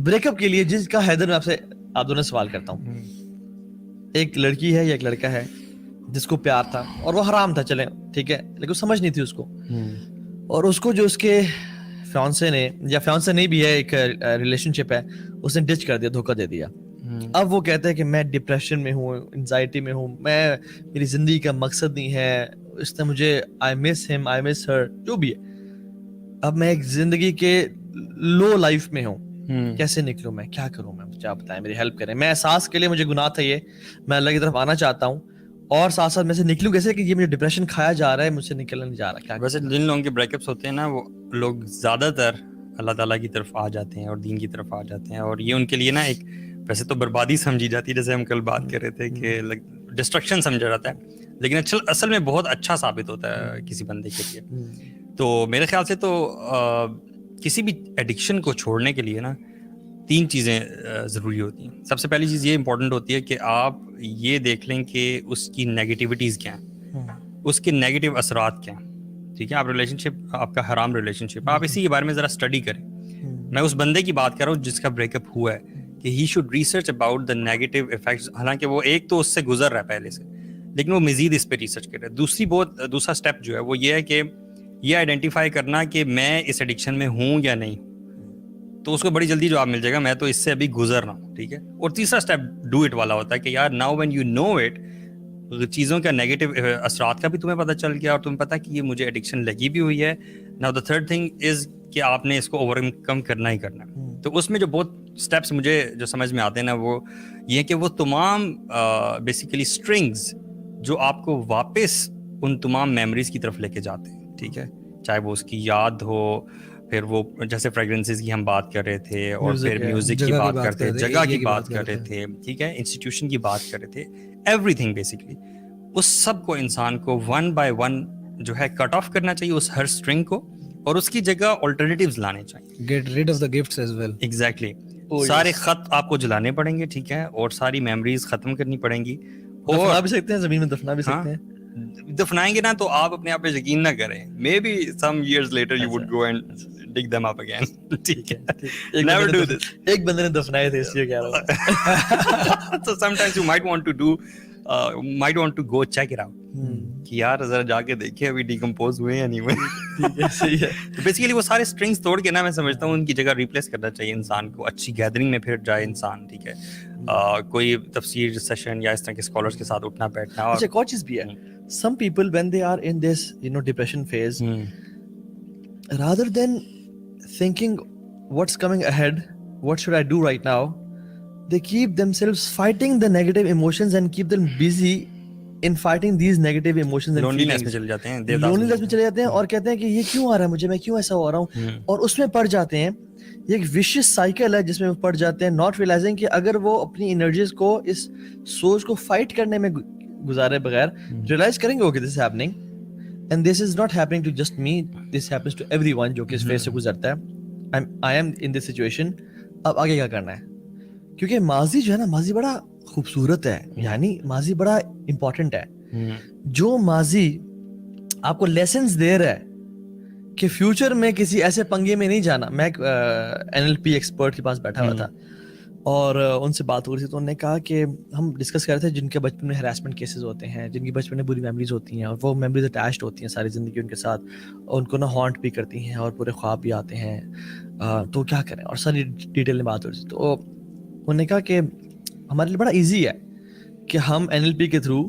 Break up کے لیے جس کا حیدر میں آپ دونوں سوال کرتا ہوں, ایک لڑکی ہے یا ایک لڑکا ہے جس کو پیار تھا اور وہ حرام تھا, چلیں ٹھیک ہے, لیکن سمجھ نہیں تھی اس کو, اور اس کو جو اس کے فیانسے نے یا فیانسے نہیں بھی ہے, ایک ریلیشن شپ ہے, اس نے ڈچ کر دیا, دھوکہ دے دیا. اب وہ کہتا ہے کہ میں ڈپریشن میں ہوں, انزائٹی میں ہوں, میری زندگی کا مقصد نہیں ہے, اس نے مجھے آئی مس ہم, آئی مس ہر, جو بھی ہے. اب میں ایک زندگی کے لو لائف میں ہوں, کیسے نکلوں میں, کیا کروں میں, مجھے آپ بتائیں, میری ہیلپ کریں. میں احساس کے لیے مجھے گناہ تھا یہ, میں اللہ کی طرف آنا چاہتا ہوں, اور ساتھ ساتھ میں سے نکلوں کیسے کہ یہ مجھے ڈپریشن کھایا جا رہا ہے, مجھ سے نکلنا نہیں جا رہا. کیا ویسے جن لوگوں کے بریک اپس ہوتے ہیں نا, وہ لوگ زیادہ تر اللہ تعالیٰ کی طرف آ جاتے ہیں اور دین کی طرف آ جاتے ہیں, اور یہ ان کے لیے نا ایک ویسے تو بربادی سمجھی جاتی ہے, جیسے ہم کل بات کر رہے تھے کہ ڈسٹرکشن سمجھا جاتا ہے, لیکن اصل میں بہت اچھا ثابت ہوتا ہے کسی بندے کے لیے. تو میرے خیال سے تو کسی بھی ایڈکشن کو چھوڑنے کے لیے نا 3 چیزیں ضروری ہوتی ہیں. سب سے پہلی چیز یہ امپورٹنٹ ہوتی ہے کہ آپ یہ دیکھ لیں کہ اس کی نیگیٹیوٹیز کیا ہیں, اس کے نیگیٹو اثرات کیا ہیں. ٹھیک ہے, آپ ریلیشن شپ, آپ کا حرام ریلیشن شپ, آپ اسی کے بارے میں ذرا اسٹڈی کریں. میں اس بندے کی بات کر رہا ہوں جس کا بریک اپ ہوا ہے, کہ he should research about the negative effects. حالانکہ وہ ایک تو اس سے گزر رہا ہے پہلے سے, لیکن وہ مزید اس پہ ریسرچ کر رہا ہے. دوسرا اسٹیپ جو ہے وہ یہ ہے کہ یہ آئیڈینٹیفائی کرنا کہ میں اس ایڈکشن میں ہوں یا نہیں, تو اس کو بڑی جلدی جواب مل جائے گا, میں تو اس سے ابھی گزر رہا ہوں. ٹھیک ہے. اور تیسرا اسٹیپ ڈو اٹ والا ہوتا ہے کہ یار now when you know it, چیزوں کا نیگیٹو اثرات کا بھی تمہیں پتہ چل گیا, اور تمہیں پتہ کہ یہ مجھے ایڈکشن لگی بھی ہوئی ہے. Now the third thing is کہ آپ نے اس کو اوور کم کرنا ہی کرنا ہے. تو اس میں جو بہت اسٹیپس مجھے جو سمجھ میں آتے ہیں نا, وہ یہ ہے کہ وہ تمام بیسیکلی اسٹرنگز جو آپ کو واپس ان تمام میموریز کی طرف لے کے جاتے ہیں. ٹھیک ہے, چاہے وہ اس کی یاد ہو, پھر وہ جیسے فریگرنسز کی ہم بات کر رہے تھے, اور پھر میوزک کی بات کرتے تھے, جگہ کی بات کر رہے تھے, ٹھیک ہے, انسٹیٹیوشن کی بات کر رہے تھے, ایوری تھنگ بیسکلی. اس سب کو انسان کو 1 by 1 جو ہے کٹ آف کرنا چاہیے, اس ہر اسٹرنگ کو, اور اس کی جگہ آلٹرنیٹیوز لانے چاہیے. Get rid of the gifts as well. Exactly. سارے خط آپ کو جلانے پڑیں گے, ٹھیک ہے, اور ساری میموریز ختم کرنی پڑیں گی. دفنا بھی سکتے ہیں, زمین میں دفنا بھی سکتے ہیں. دفنائیں گے نا تو آپ اپنے آپ پہ یقین نہ کریں, maybe some years later you would go and dig them up again. ٹھیک ہے, نیور ڈو دس. ایک بندے نے دفنائے تھے اس لیے کہہ رہا ہوں. So sometimes you might want to go check it out, کہ یار ذرا جا کے دیکھیں ابھی ڈیکمپوز ہوئے یا نہیں ہوئے. ٹھیک ہے, صحیح ہے. تو بیسیکلی وہ سارے اسٹرنگس توڑ کے نا, میں سمجھتا ہوں ان کی جگہ ریپلیس کرنا چاہیے انسان کو. اچھی گیدرنگ میں پھر جائے انسان, ٹھیک ہے, کوئی تفسیر سیشن یا اس طرح کے اسکالرس کے ساتھ اٹھنا بیٹھنا. اچھا, ایک اور چیز بھی ہے, some people when they are in this depression phase, rather than thinking what's coming ahead, what should I do right now, they keep themselves fighting the negative emotions and keep them busy in fighting these negative emotions and loneliness feelings. میں چلے جاتے ہیں, loneliness میں چلے جاتے ہیں, اور کہتے ہیں کہ یہ کیوں آ رہا ہے مجھے, میں کیوں ایسا ہو رہا ہوں, اور اس میں پڑ جاتے ہیں. یہ ایک ویشیس سائیکل ہے جس میں وہ پڑ جاتے ہیں, ناٹ ریئلائزنگ کہ اگر وہ اپنی انرجیز کو اس سوچ کو فائٹ کرنے میں گزارے بغیر ریئلائز کریں گے, okay this is happening and this is not happening to just me, this happens to everyone جو کہ اس فیز سے گزرتا ہے. I am in this situation, اب آگے کیا کرنا ہے. کیونکہ ماضی جو ہے نا, ماضی بڑا خوبصورت ہے, یعنی ماضی بڑا امپورٹنٹ ہے. جو ماضی آپ کو لیسنز دے رہا ہے کہ فیوچر میں کسی ایسے پنگے میں نہیں جانا. میں ایک NLP ایکسپرٹ کے پاس بیٹھا ہوا تھا, اور ان سے بات ہو رہی تھی, تو انہوں نے کہا کہ ہم ڈسکس کر رہے تھے جن کے بچپن میں ہراسمنٹ کیسز ہوتے ہیں, جن کی بچپن میں بری میموریز ہوتی ہیں, اور وہ میموریز اٹیچڈ ہوتی ہیں ساری زندگی ان کے ساتھ, اور ان کو نا ہانٹ بھی کرتی ہیں, اور پورے خواب بھی آتے ہیں, تو کیا کریں, اور ساری ڈیٹیل میں بات ہو رہی تھی. تو انہوں نے کہا کہ ہمارے لیے بڑا ایزی ہے کہ ہم NLP کے تھرو,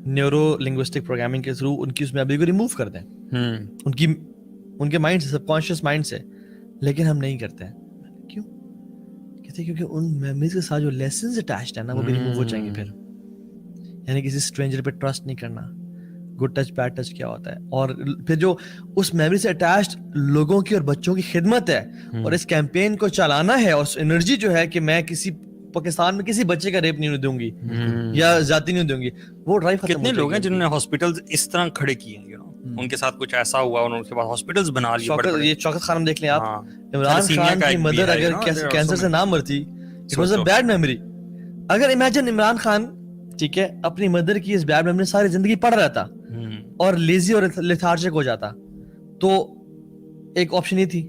نیورو لنگوسٹک پروگرامنگ کے تھرو ان کی اس میموری کو ریموو کر دیں, ان کے مائنڈ سے, سب کانشیس مائنڈ سے, لیکن ہم نہیں کرتے ہیں. کیوں کہتے ہیں کیونکہ ان میموریز کے ساتھ جو لیسنز اٹیچڈ ہیں نا, وہ بھی ریموو ہو جائیں گے پھر. یعنی کسی اسٹرینجر پہ ٹرسٹ نہیں کرنا, گڈ ٹچ بیڈ ٹچ کیا ہوتا ہے, اور پھر جو اس میموری سے اٹیچڈ لوگوں کی اور بچوں کی خدمت ہے, اور اس کیمپین کو چلانا ہے, اور انرجی جو ہے کہ میں کسی پاکستان میں کسی بچے کا ریپ نہیں دوں گی یا زیادتی نہیں دوں گی, وہ ڈرائیو ختم. کتنے لوگ ہیں جنہوں نے ہاسپٹلز اس طرح کھڑے کیے ہیں, ان کے ساتھ کچھ ایسا ہوا, انہوں نے ہاسپٹلز بنا لیے. یہ شوکت خانم دیکھ لیں آپ, عمران خان کی مدر اگر کینسر سے نہ مرتی, it was a bad memory. اگر امیجن عمران خان, ٹھیک ہے, اپنی مدر کی اس بیڈ میموری ساری زندگی پڑھ رہا تھا اور لیزی اور لیتھارجک ہو جاتا, تو ایک آپشن ہی تھی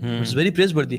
which is very praiseworthy।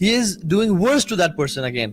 he is doing worse to that person again।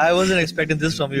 I wasn't expecting this from you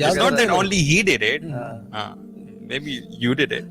It's not that only he did it, maybe you did it।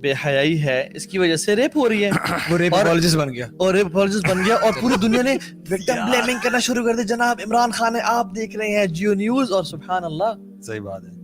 بے حیائی ہے اس کی وجہ سے ریپ ہو رہی ہے, وہ ریپ اپولوجسٹ بن گیا, اور ریپ اپولوجسٹ بن گیا, اور پوری دنیا نے وکٹم بلیمنگ کرنا شروع کر دی. جناب عمران خان ہے, آپ دیکھ رہے ہیں جیو نیوز, اور سبحان اللہ صحیح بات ہے.